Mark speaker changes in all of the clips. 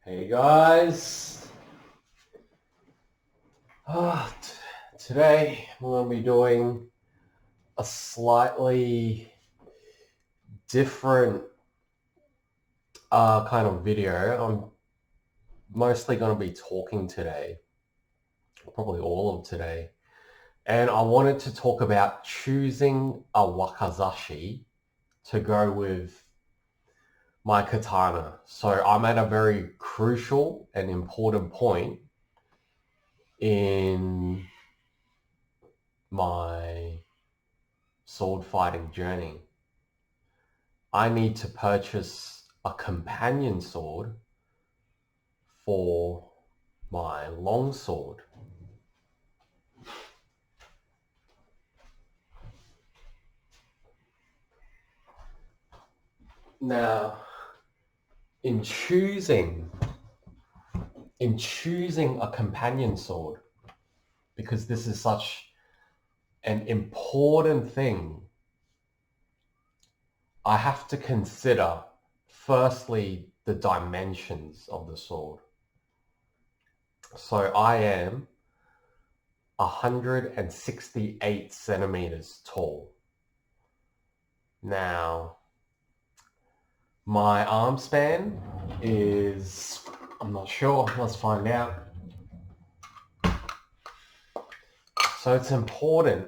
Speaker 1: Hey guys, today we're going to be doing a slightly different kind of video. I'm mostly going to be talking today, probably all of today, and I wanted to talk about choosing a wakazashi to go with my katana. So I'm at a very crucial and important point in my sword fighting journey. I need to purchase a companion sword for my longsword. Now, in choosing a companion sword, because this is such an important thing, I have to consider firstly the dimensions of the sword. So I am 168 centimeters tall. Now, my arm span is, I'm not sure, let's find out. So it's important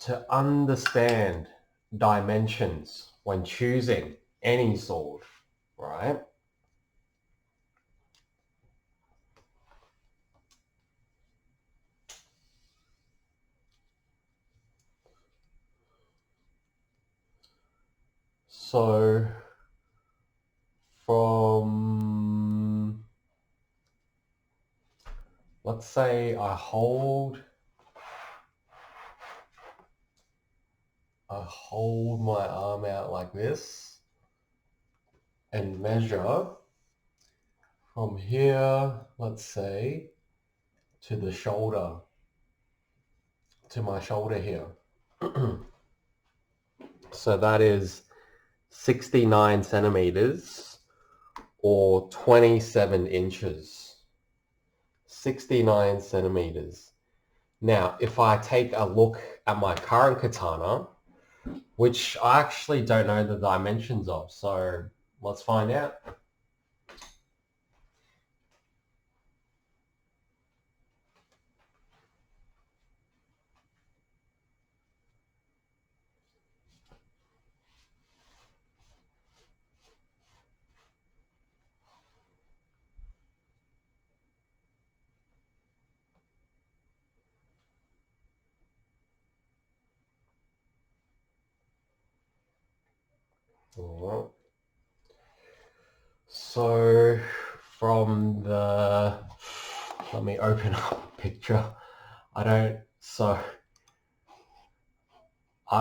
Speaker 1: to understand dimensions when choosing any sword, right? So from, let's say I hold my arm out like this and measure from here, let's say, to the shoulder, to my shoulder here. So that is 69 centimeters or 27 inches. 69 centimeters. Now, if I take a look at my current katana, which I actually don't know the dimensions of, so let's find out. All right. So from the, let me open up a picture. I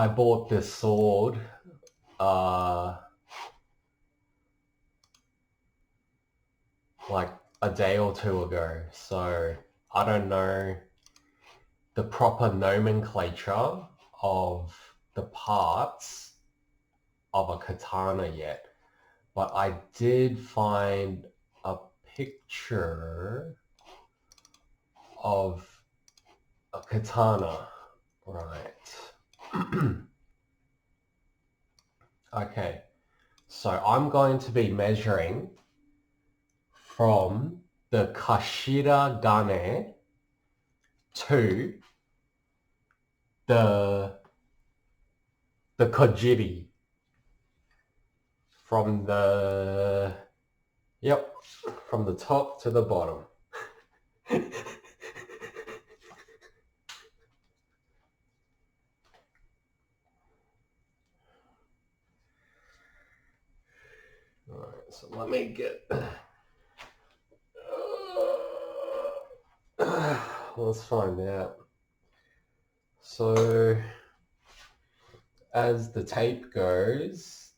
Speaker 1: bought this sword like a day or two ago. So I don't know the proper nomenclature of the parts of a katana yet. But I did find a picture of a katana, right? Okay, so I'm going to be measuring from the kashira gane to the kojiri, from the, yep, from the top to the bottom. All right, so let me get, let's find out. So as the tape goes,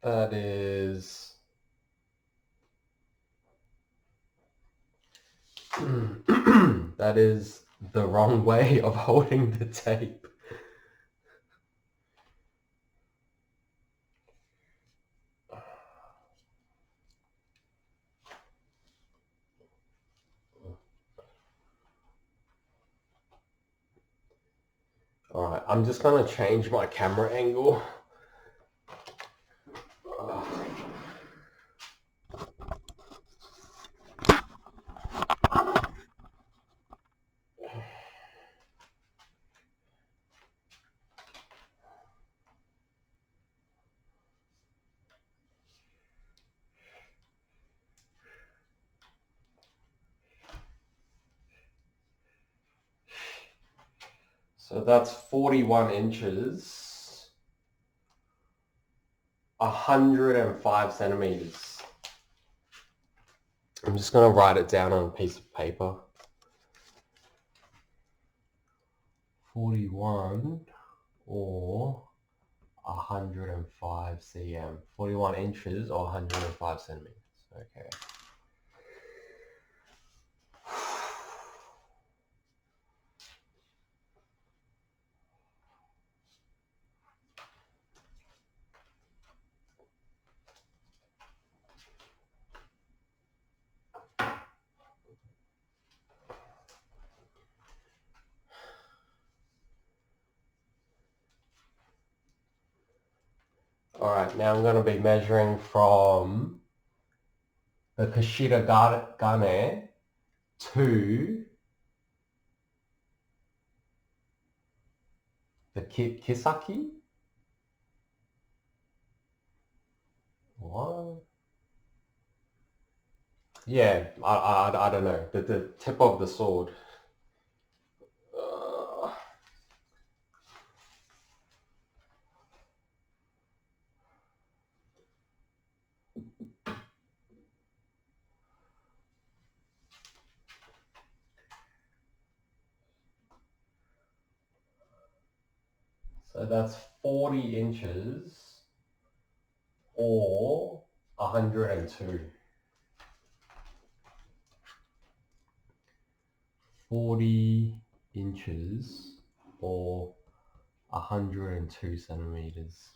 Speaker 1: that is that is the wrong way of holding the tape. I'm just going to change my camera angle. So that's 41 inches, 105 centimeters. I'm just going to write it down on a piece of paper. 41 or 105 cm. 41 inches or 105 centimeters. Okay. All right, now I'm going to be measuring from the Kashida Gane to the Kisaki. What? Yeah, I don't know. The tip of the sword. So that's 40 inches or 102. 40 inches or 102 centimeters.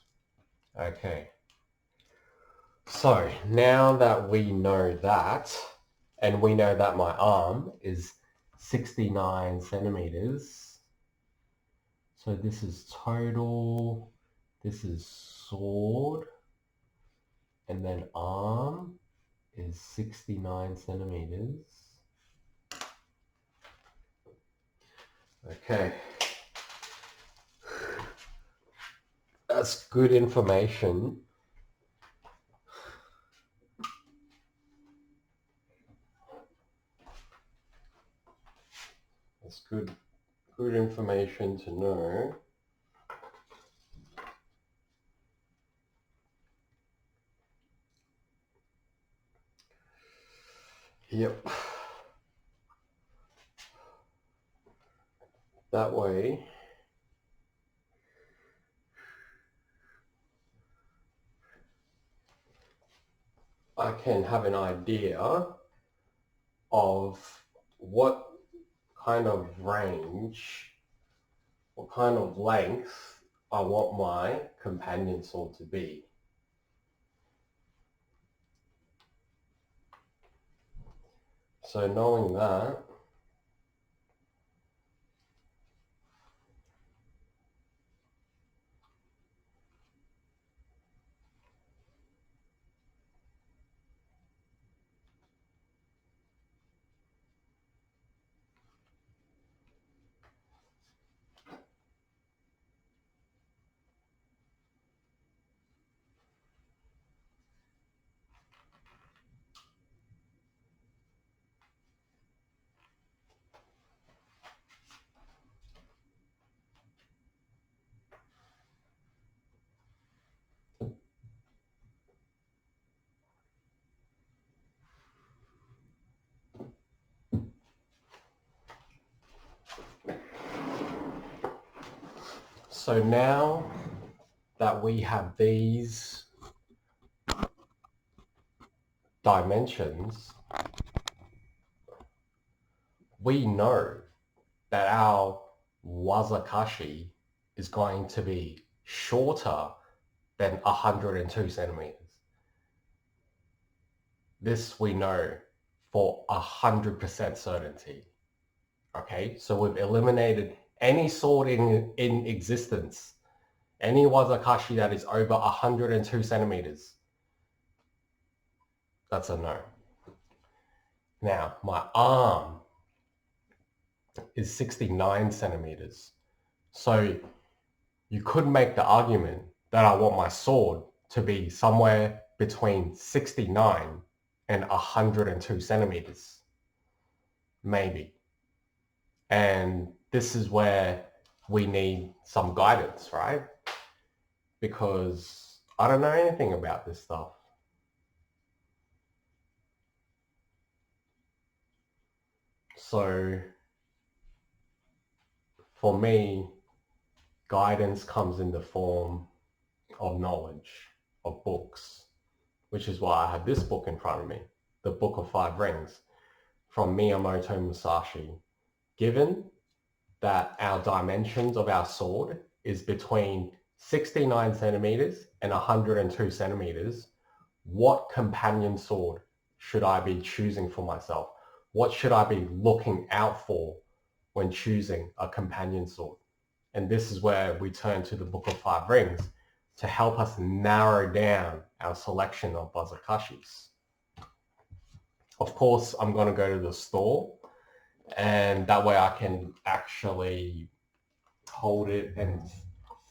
Speaker 1: Okay. So now that we know that, and we know that my arm is 69 centimeters. So this is total, this is sword, and then arm is 69 centimeters. Okay. That's good information. That's good information to know. Yep. That way, I can have an idea of what kind of range, what kind of length I want my companion sword to be. So knowing that, so now that we have these dimensions, we know that our wakazashi is going to be shorter than 102 centimeters. This we know for 100% certainty. Okay, so we've eliminated Any sword in existence, any wakazashi that is over 102 centimeters, that's a no. Now, my arm is 69 centimeters. So you could make the argument that I want my sword to be somewhere between 69 and 102 centimeters. Maybe. And this is where we need some guidance, right? Because I don't know anything about this stuff. So for me, guidance comes in the form of knowledge, of books, which is why I have this book in front of me, The Book of Five Rings from Miyamoto Musashi. Given that our dimensions of our sword is between 69 centimeters and 102 centimeters, what companion sword should I be choosing for myself? What should I be looking out for when choosing a companion sword? And this is where we turn to the Book of Five Rings to help us narrow down our selection of wazakashis. Of course, I'm going to go to the store, and that way I can actually hold it and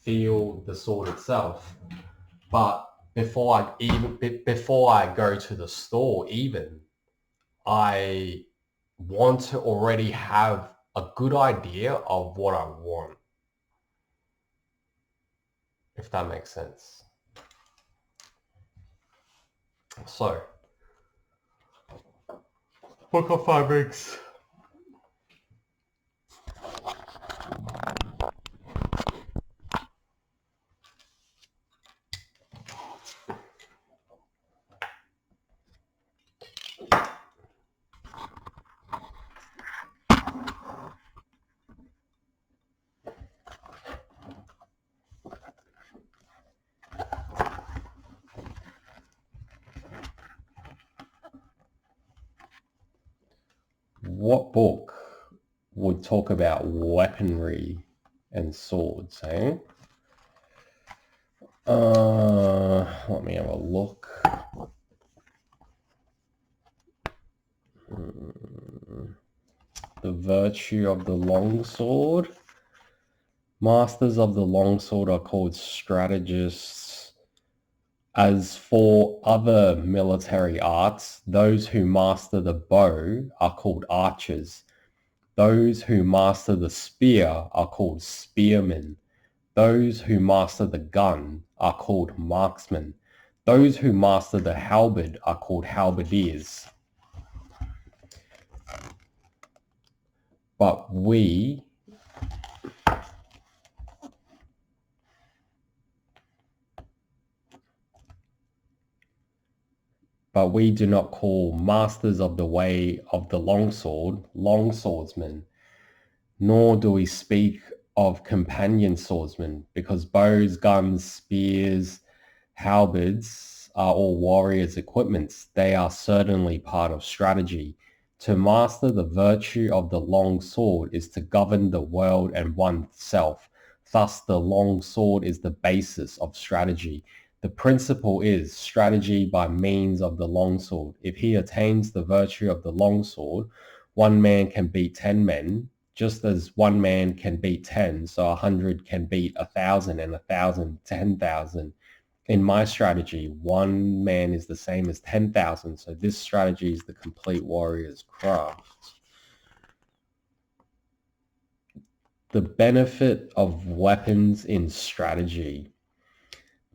Speaker 1: feel the sword itself. But before I go to the store, I want to already have a good idea of what I want, if that makes sense. So, Book of Five Rings. What book would talk about weaponry and swords, eh? Let me have a look. The Virtue of the Longsword. Masters of the longsword are called strategists. As for other military arts, those who master the bow are called archers. Those who master the spear are called spearmen. Those who master the gun are called marksmen. Those who master the halberd are called halberdiers. But we do not call masters of the way of the longsword longswordsmen, nor do we speak of companion swordsmen, because bows, guns, spears, halberds are all warriors' equipments. They are certainly part of strategy. To master the virtue of the long sword is to govern the world and oneself. Thus, the long sword is the basis of strategy. The principle is strategy by means of the longsword. If he attains the virtue of the longsword, one man can beat 10 men, just as one man can beat 10, so 100 can beat 1,000 and 1,000 10,000. In my strategy, one man is the same as 10,000, so this strategy is the complete warrior's craft. The benefit of weapons in strategy.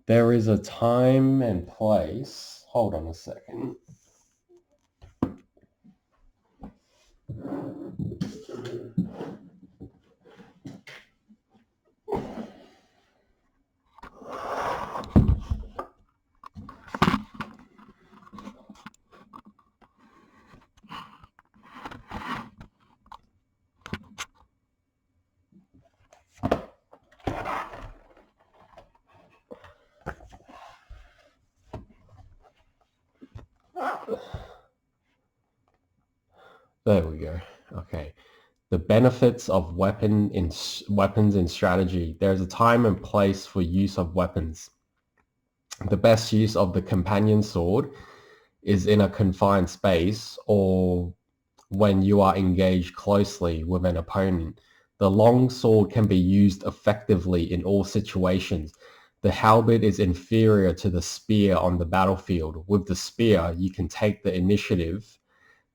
Speaker 1: There is a time and place. Hold on a second. There we go. Okay. The benefits of weapons in strategy. There is a time and place for use of weapons. The best use of the companion sword is in a confined space or when you are engaged closely with an opponent. The long sword can be used effectively in all situations. The halberd is inferior to the spear on the battlefield. With the spear, you can take the initiative.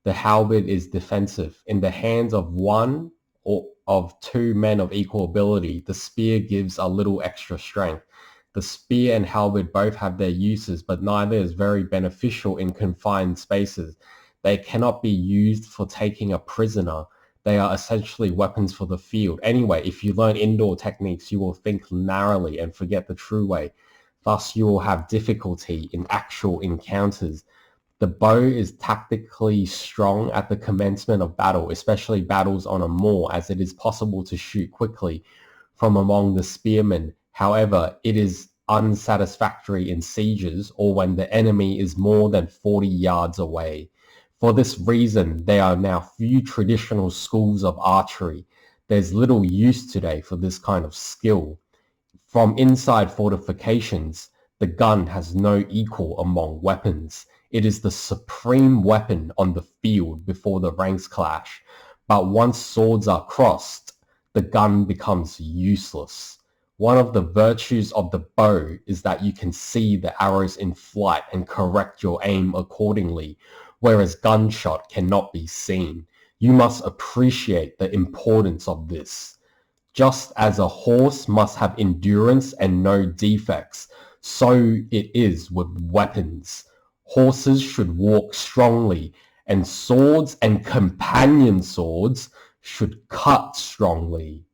Speaker 1: The halberd is defensive. In the hands of one or of two men of equal ability, the spear gives a little extra strength. The spear and halberd both have their uses, but neither is very beneficial in confined spaces. They cannot be used for taking a prisoner. They are essentially weapons for the field. Anyway, if you learn indoor techniques, you will think narrowly and forget the true way. Thus, you will have difficulty in actual encounters. The bow is tactically strong at the commencement of battle, especially battles on a moor, as it is possible to shoot quickly from among the spearmen. However, it is unsatisfactory in sieges or when the enemy is more than 40 yards away. For this reason, there are now few traditional schools of archery. There's little use today for this kind of skill. From inside fortifications, the gun has no equal among weapons. It is the supreme weapon on the field before the ranks clash. But once swords are crossed, the gun becomes useless. One of the virtues of the bow is that you can see the arrows in flight and correct your aim accordingly, whereas gunshot cannot be seen. You must appreciate the importance of this. Just as a horse must have endurance and no defects, so it is with weapons. Horses should walk strongly, and swords and companion swords should cut strongly.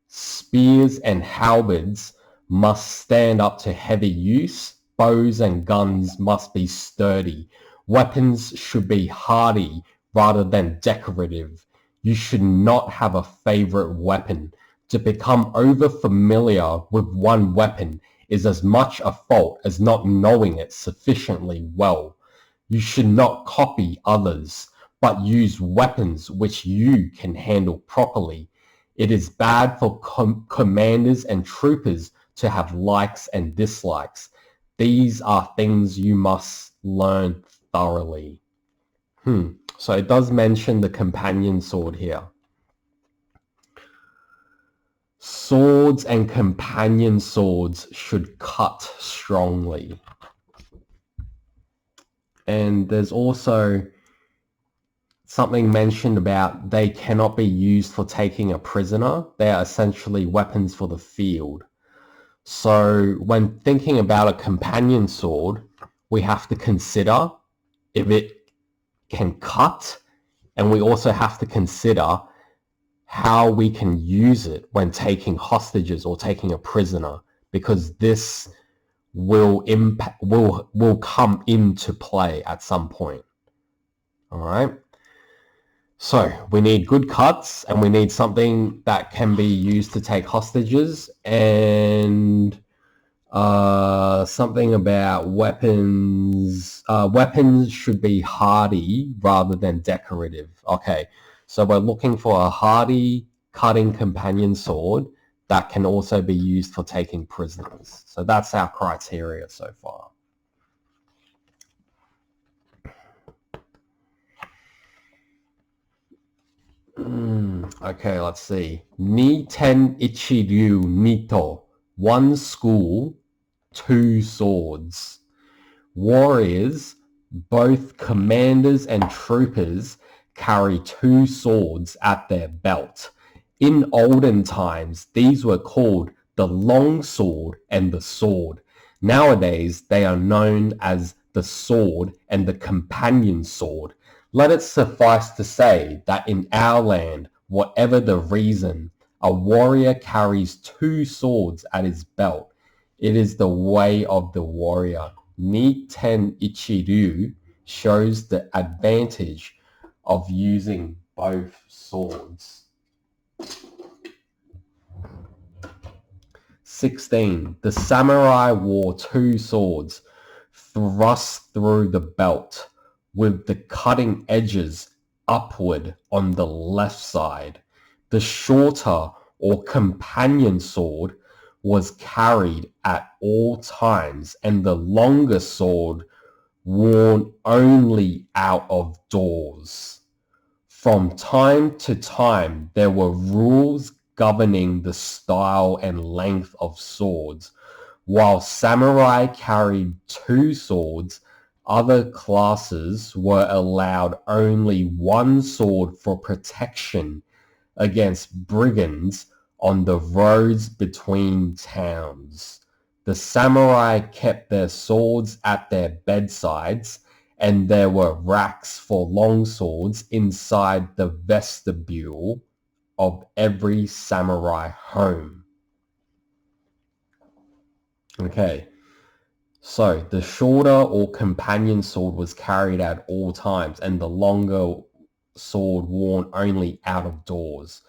Speaker 1: Spears and halberds must stand up to heavy use. Bows and guns must be sturdy. Weapons should be hardy rather than decorative. You should not have a favorite weapon. To become over-familiar with one weapon is as much a fault as not knowing it sufficiently well. You should not copy others, but use weapons which you can handle properly. It is bad for commanders and troopers to have likes and dislikes. These are things you must learn thoroughly. So it does mention the companion sword here. Swords and companion swords should cut strongly. And there's also something mentioned about they cannot be used for taking a prisoner. They are essentially weapons for the field. So when thinking about a companion sword, we have to consider if it can cut, and we also have to consider how we can use it when taking hostages or taking a prisoner, because this will come into play at some point. All right. So we need good cuts, and we need something that can be used to take hostages, and something about weapons. Weapons should be hardy rather than decorative. Okay. So we're looking for a hardy cutting companion sword that can also be used for taking prisoners. So that's our criteria so far. Okay, let's see. Ni ten ichiryu nito. One school, two swords. Warriors, both commanders and troopers, carry two swords at their belt. In olden times, these were called the long sword and the sword. Nowadays, they are known as the sword and the companion sword. Let it suffice to say that in our land, whatever the reason, a warrior carries two swords at his belt. It is the way of the warrior. Ni ten ichiryu shows the advantage of using both swords. 16. The samurai wore two swords thrust through the belt with the cutting edges upward on the left side. The shorter or companion sword was carried at all times, and the longer sword worn only out of doors. From time to time, there were rules governing the style and length of swords. While samurai carried two swords, other classes were allowed only one sword for protection against brigands on the roads between towns. The samurai kept their swords at their bedsides, and there were racks for long swords inside the vestibule of every samurai home. Okay, so the shorter or companion sword was carried at all times, and the longer sword worn only out of doors.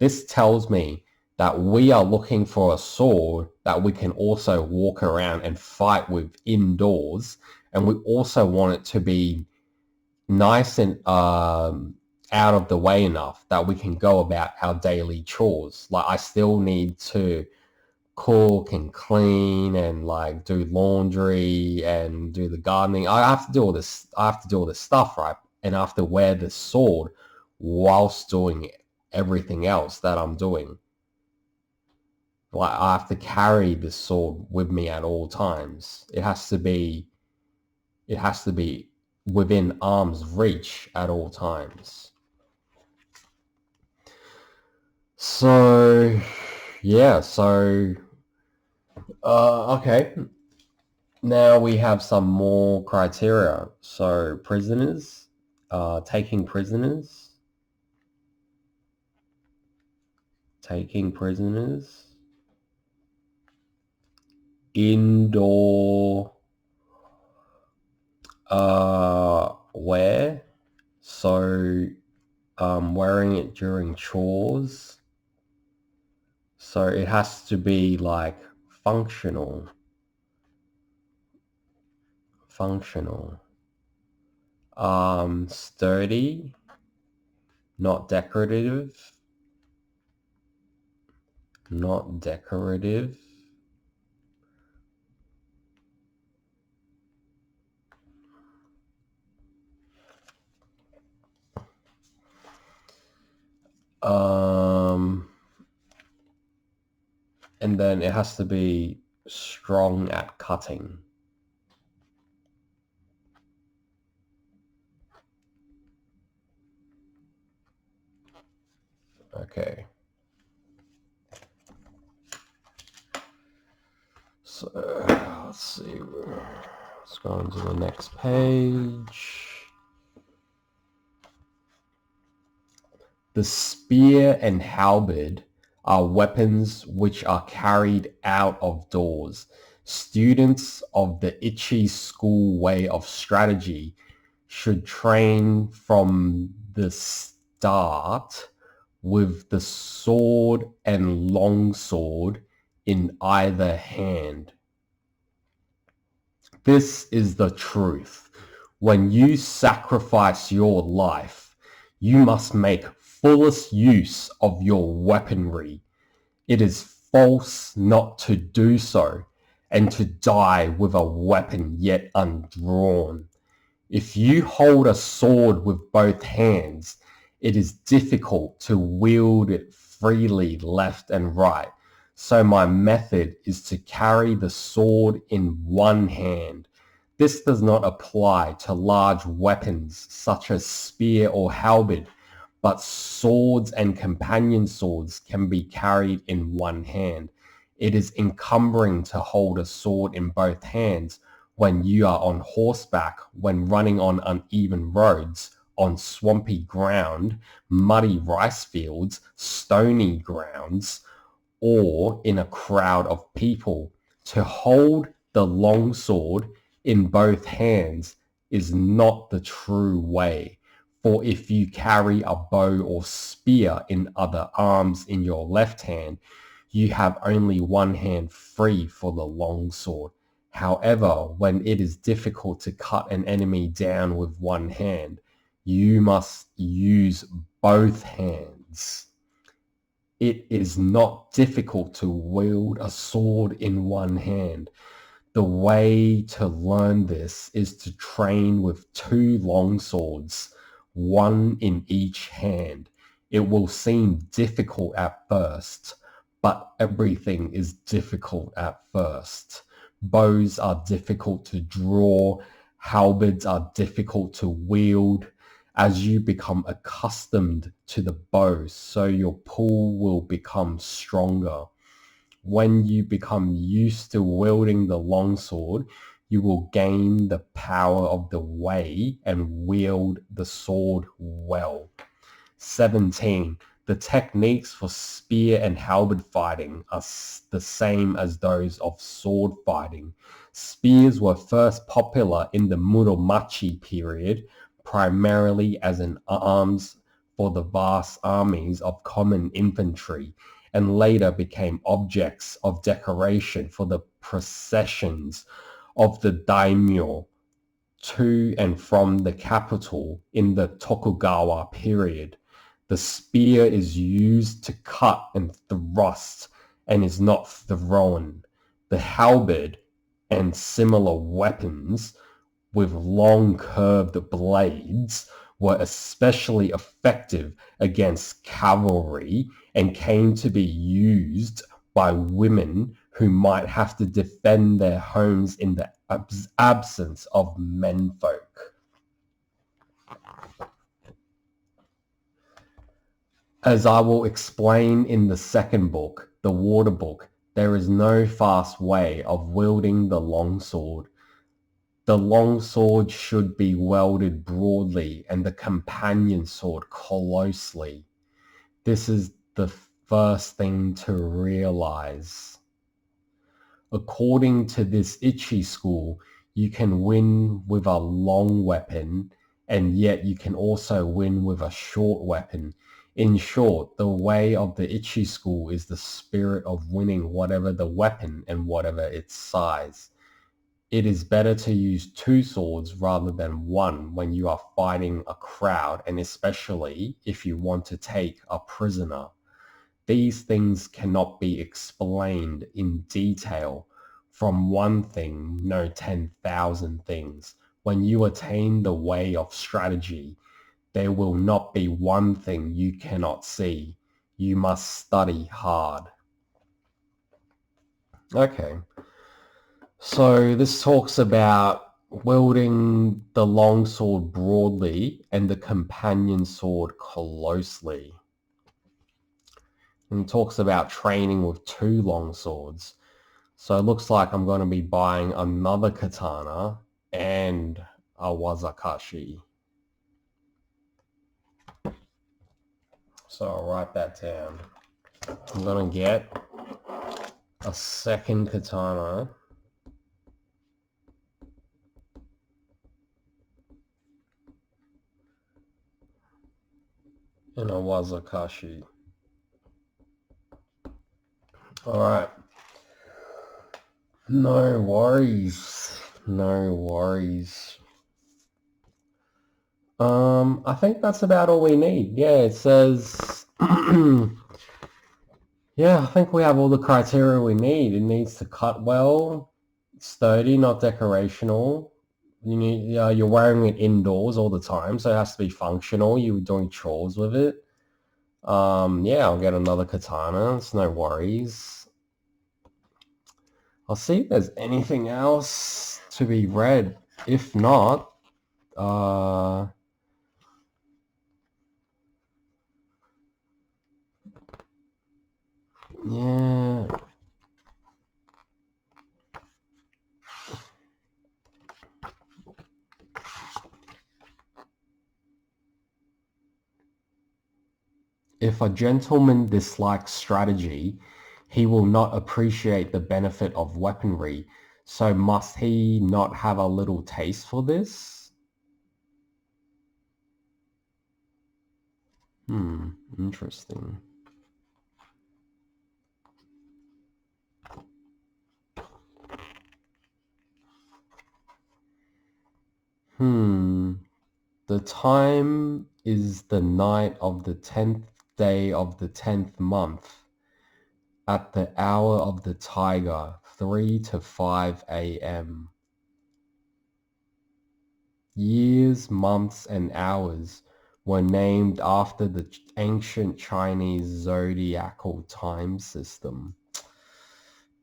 Speaker 1: This tells me that we are looking for a sword that we can also walk around and fight with indoors, and we also want it to be nice and out of the way enough that we can go about our daily chores. Like, I still need to cook and clean and like do laundry and do the gardening. I have to do all this. I have to do all this stuff, right? And I have to wear the sword whilst doing everything else that I'm doing. Like, I have to carry this sword with me at all times. It has to be within arm's reach at all times. So yeah, okay. Now we have some more criteria. So prisoners, taking prisoners, indoor wear, so wearing it during chores. So it has to be like functional. Sturdy, not decorative. And then it has to be strong at cutting. Okay. So let's see. Let's go on to the next page. The spear and halberd are weapons which are carried out of doors. Students of the Ichi school way of strategy should train from the start with the sword and longsword in either hand. This is the truth. When you sacrifice your life, you must make fullest use of your weaponry. It is false not to do so and to die with a weapon yet undrawn. If you hold a sword with both hands, it is difficult to wield it freely left and right. So my method is to carry the sword in one hand. This does not apply to large weapons such as spear or halberd, but swords and companion swords can be carried in one hand. It is encumbering to hold a sword in both hands when you are on horseback, when running on uneven roads, on swampy ground, muddy rice fields, stony grounds, or in a crowd of people. To hold the long sword in both hands is not the true way. For if you carry a bow or spear in other arms in your left hand, you have only one hand free for the long sword. However, when it is difficult to cut an enemy down with one hand, you must use both hands. It is not difficult to wield a sword in one hand. The way to learn this is to train with 2 long swords, one in each hand. It will seem difficult at first, but everything is difficult at first. Bows are difficult to draw, halberds are difficult to wield. As you become accustomed to the bow, so your pull will become stronger. When you become used to wielding the longsword, you will gain the power of the way and wield the sword well. 17. The techniques for spear and halberd fighting are the same as those of sword fighting. Spears were first popular in the Muromachi period, primarily as an arms for the vast armies of common infantry, and later became objects of decoration for the processions of the daimyo to and from the capital in the Tokugawa period. The spear is used to cut and thrust and is not thrown. The halberd and similar weapons with long curved blades were especially effective against cavalry and came to be used by women who might have to defend their homes in the absence of menfolk. As I will explain in the second book, the Water Book, there is no fast way of wielding the longsword. The longsword should be wielded broadly and the companion sword closely. This is the first thing to realize. According to this Ichi school, you can win with a long weapon, and yet you can also win with a short weapon. In short, the way of the Ichi school is the spirit of winning whatever the weapon and whatever its size. It is better to use 2 swords rather than 1 when you are fighting a crowd, and especially if you want to take a prisoner. These things cannot be explained in detail. From one thing, know 10,000 things. When you attain the way of strategy, there will not be one thing you cannot see. You must study hard. Okay. So this talks about wielding the longsword broadly and the companion sword closely. And talks about training with 2 long swords. So it looks like I'm going to be buying another katana and a wakazashi. So I'll write that down. I'm going to get a second katana and a wakazashi. All right. No worries. No worries. I think that's about all we need. Yeah, it says, yeah, I think we have all the criteria we need. It needs to cut well, sturdy, not decorational. You're wearing it indoors all the time, so it has to be functional. You're doing chores with it. Yeah, I'll get another katana. It's no worries. I'll see if there's anything else to be read. If not, yeah. If a gentleman dislikes strategy, he will not appreciate the benefit of weaponry. So must he not have a little taste for this? Interesting. The time is the night of the 10th day of the 10th month at the hour of the tiger, 3 to 5 a.m. Years, months, and hours were named after the ancient Chinese zodiacal time system.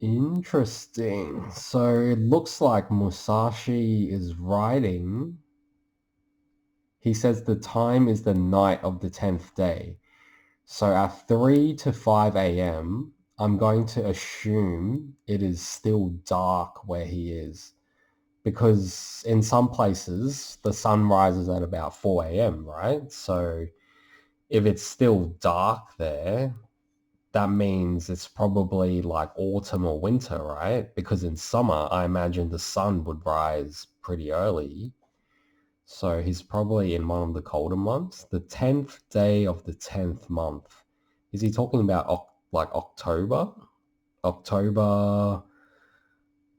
Speaker 1: Interesting. So it looks like Musashi is writing. He says the time is the night of the 10th day. So at 3 to 5 a.m., I'm going to assume it is still dark where he is. Because in some places, the sun rises at about 4 a.m., right? So if it's still dark there, that means it's probably like autumn or winter, right? Because in summer, I imagine the sun would rise pretty early. So he's probably in one of the colder months. The 10th day of the 10th month. Is he talking about like October? October,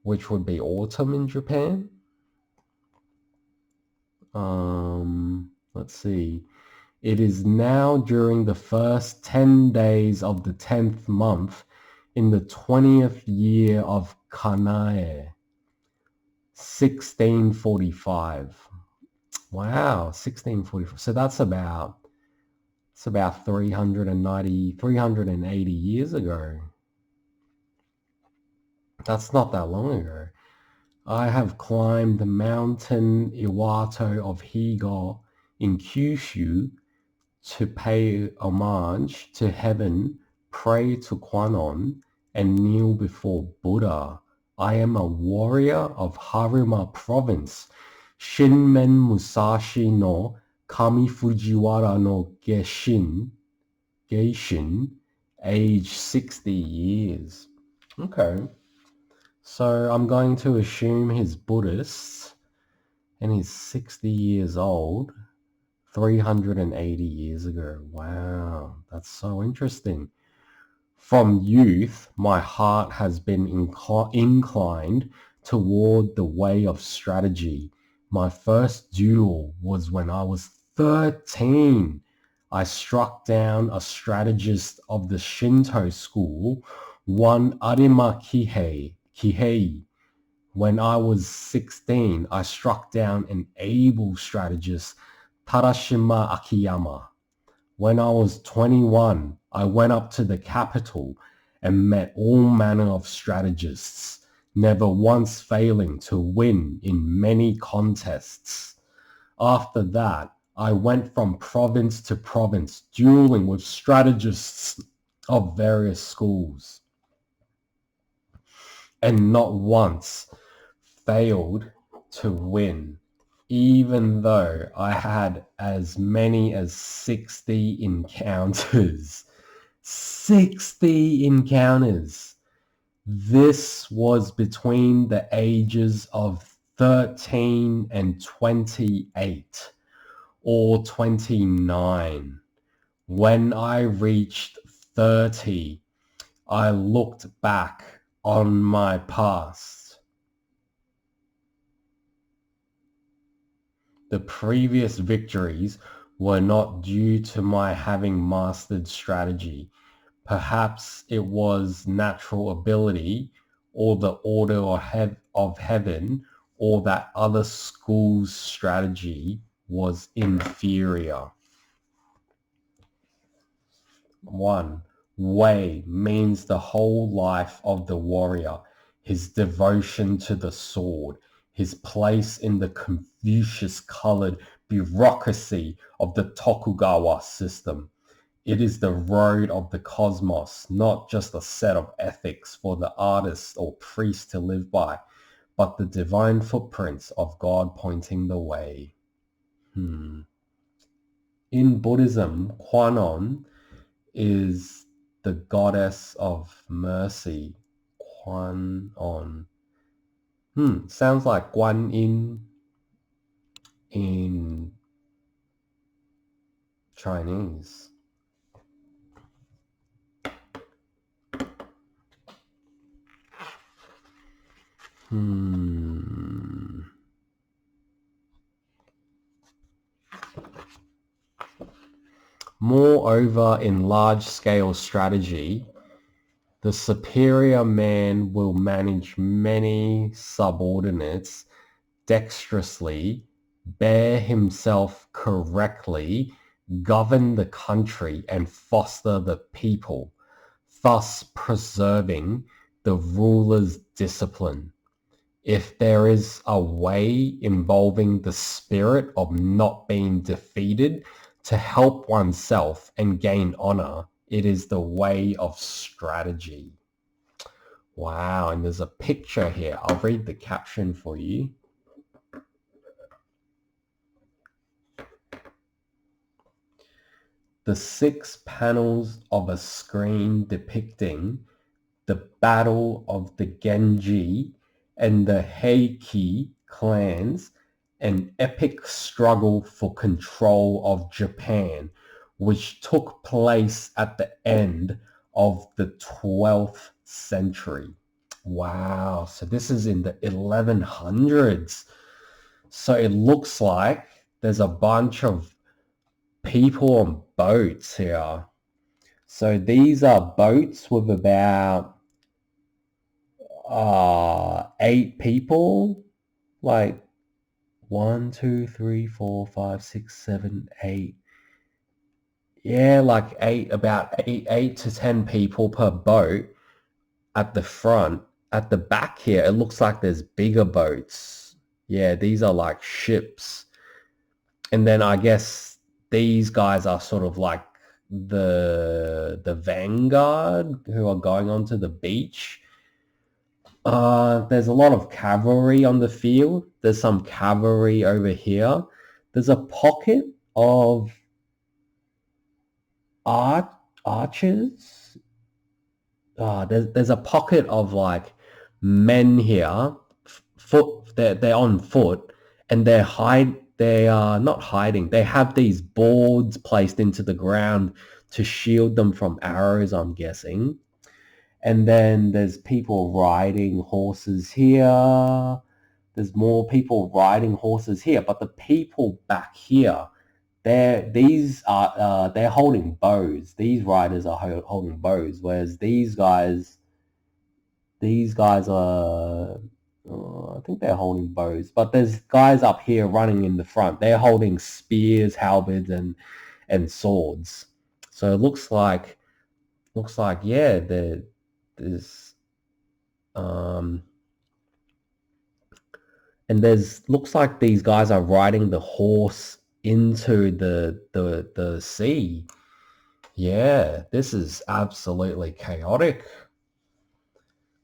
Speaker 1: which would be autumn in Japan? Let's see. It is now during the first 10 days of the 10th month in the 20th year of Kanae, 1645. Wow, 1645. So that's about 380 years ago. That's not that long ago. I have climbed the mountain Iwato of Higo in Kyushu to pay homage to heaven, pray to Kwannon, and kneel before Buddha. I am a warrior of Harima province, Shinmen Musashi no Kami Fujiwara no Geishin, age 60 years. Okay. So I'm going to assume he's Buddhist and he's 60 years old, 380 years ago. Wow, that's so interesting. From youth, my heart has been inclined toward the way of strategy. My first duel was when I was 13. I struck down a strategist of the Shinto school, one Arima Kihei. When I was 16, I struck down an able strategist, Tarashima Akiyama. When I was 21, I went up to the capital and met all manner of strategists, never once failing to win in many contests. After that, I went from province to province, dueling with strategists of various schools, and not once failed to win, even though I had as many as 60 encounters. 60 encounters. This was between the ages of 13 and 28 or 29. When I reached 30, I looked back on my past. The previous victories were not due to my having mastered strategy. Perhaps it was natural ability or the order of heaven or that other school's strategy was inferior. 1. Wei means the whole life of the warrior, his devotion to the sword, his place in the Confucius-colored bureaucracy of the Tokugawa system. It is the road of the cosmos, not just a set of ethics for the artist or priest to live by, but the divine footprints of God pointing the way. In Buddhism, Kwannon is the goddess of mercy. Kwannon. Sounds like Guan Yin in Chinese. Moreover, in large-scale strategy, the superior man will manage many subordinates dexterously, bear himself correctly, govern the country, and foster the people, thus preserving the ruler's discipline. If there is a way involving the spirit of not being defeated to help oneself and gain honor, it is the way of strategy. Wow, and there's a picture here. I'll read the caption for you. The 6 panels of a screen depicting the Battle of the Genji and the Heiki clans, an epic struggle for control of Japan, which took place at the end of the 12th century. Wow, so this is in the 1100s. So it looks like there's a bunch of people on boats here. So these are boats with about 8 people, like 1, 2, 3, 4, 5, 6, 7, 8. Yeah, like about 8 to 10 people per boat at the front. At the back here, it looks like there's bigger boats. Yeah, these are like ships. And then I guess these guys are sort of like the vanguard who are going onto the beach. There's a lot of cavalry on the field. There's some cavalry over here. There's a pocket of archers. There's a pocket of like men here. They're on foot, and they are not hiding. They have these boards placed into the ground to shield them from arrows, I'm guessing. And then there's people riding horses here. There's more people riding horses here, but the people back here, they're holding bows. These riders are holding bows, whereas these guys are, I think they're holding bows. But there's guys up here running in the front. They're holding spears, halberds, and swords. So it looks like yeah, there's and looks like these guys are riding the horse into the sea. Yeah, this is absolutely chaotic.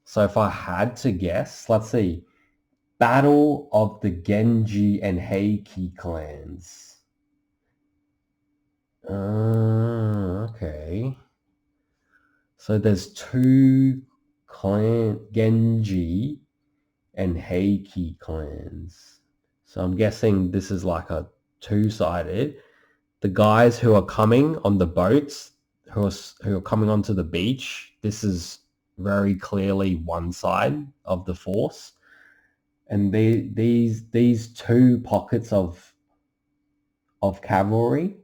Speaker 1: So if I had to guess, let's see. Battle of the Genji and Heiki clans. Okay. So there's 2 Genji and Heiki clans. So I'm guessing this is like a 2-sided. The guys who are coming on the boats, who are coming onto the beach, this is very clearly one side of the force. And these 2 pockets of cavalry.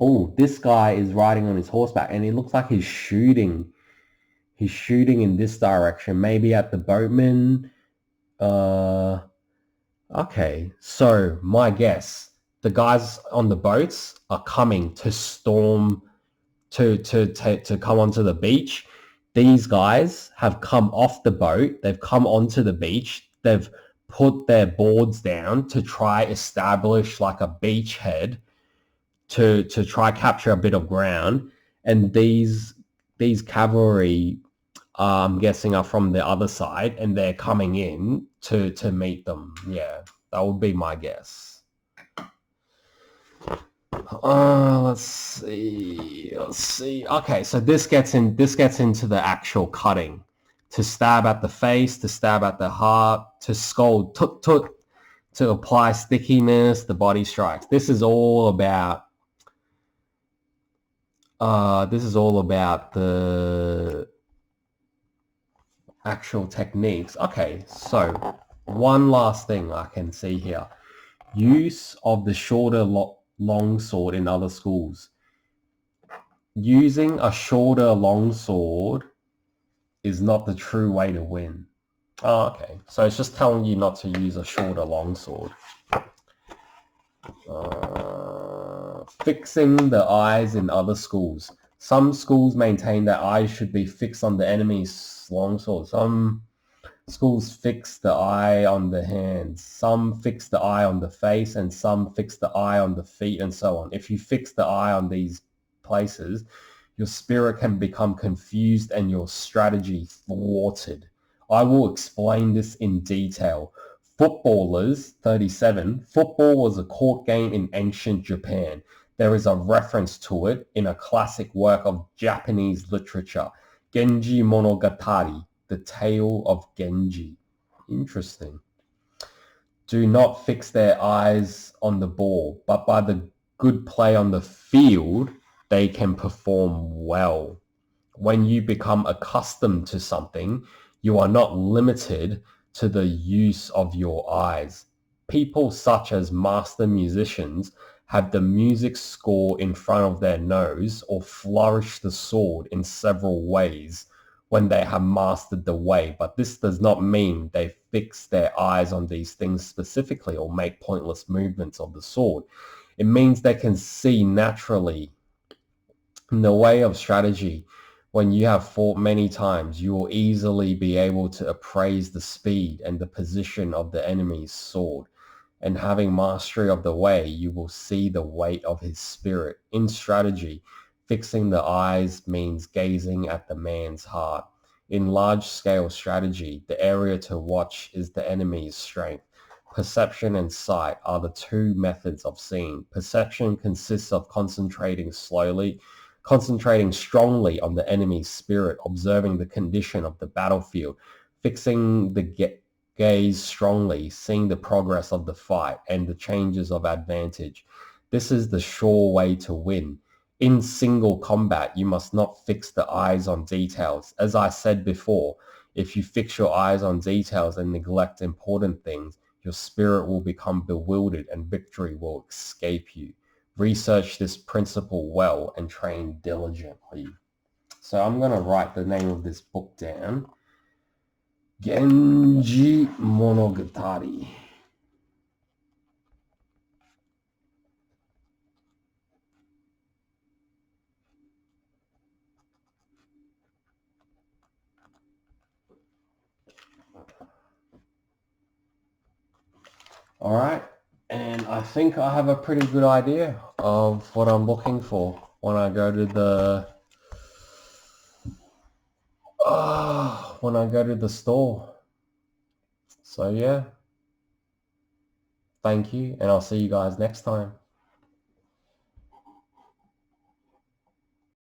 Speaker 1: Oh, this guy is riding on his horseback, and it looks like he's shooting. He's shooting in this direction, maybe at the boatman. Okay, so my guess, the guys on the boats are coming to storm, to come onto the beach. These guys have come off the boat. They've come onto the beach. They've put their boards down to try establish like a beachhead to try capture a bit of ground. And these cavalry, I'm guessing, are from the other side, and they're coming in to meet them. Yeah, that would be my guess. Let's see. Okay, so this gets into the actual cutting. To stab at the face, to stab at the heart, to scold tut tut, to apply stickiness, the body strikes. This is all about the actual techniques. Okay, so one last thing I can see here. Use of the longsword in other schools. Using a shorter longsword is not the true way to win. Oh, okay. So it's just telling you not to use a shorter longsword. Fixing the eyes in other schools. Some schools maintain that eyes should be fixed on the enemy's longsword. Some schools fix the eye on the hands. Some fix the eye on the face, and some fix the eye on the feet, and so on. If you fix the eye on these places, your spirit can become confused and your strategy thwarted. I will explain this in detail. Footballers, 37. Football was a court game in ancient Japan. There is a reference to it in a classic work of Japanese literature, Genji Monogatari, The Tale of Genji. Interesting. Do not fix their eyes on the ball, but by the good play on the field, they can perform well. When you become accustomed to something, you are not limited to the use of your eyes. People such as master musicians have the music score in front of their nose or flourish the sword in several ways when they have mastered the way, but this does not mean they fix their eyes on these things specifically or make pointless movements of the sword. It means they can see naturally. In the way of strategy, when you have fought many times, you will easily be able to appraise the speed and the position of the enemy's sword. And having mastery of the way, you will see the weight of his spirit. In strategy, fixing the eyes means gazing at the man's heart. In large-scale strategy, the area to watch is the enemy's strength. Perception and sight are the two methods of seeing. Perception consists of concentrating strongly on the enemy's spirit, observing the condition of the battlefield, fixing the gaze strongly, seeing the progress of the fight and the changes of advantage. This is the sure way to win. In single combat, you must not fix the eyes on details. As I said before, if you fix your eyes on details and neglect important things, your spirit will become bewildered and victory will escape you. Research this principle well and train diligently. So I'm going to write the name of this book down. Genji Monogatari. All right. And I think I have a pretty good idea of what I'm looking for when I go to the store. So yeah, thank you, and I'll see you guys next time.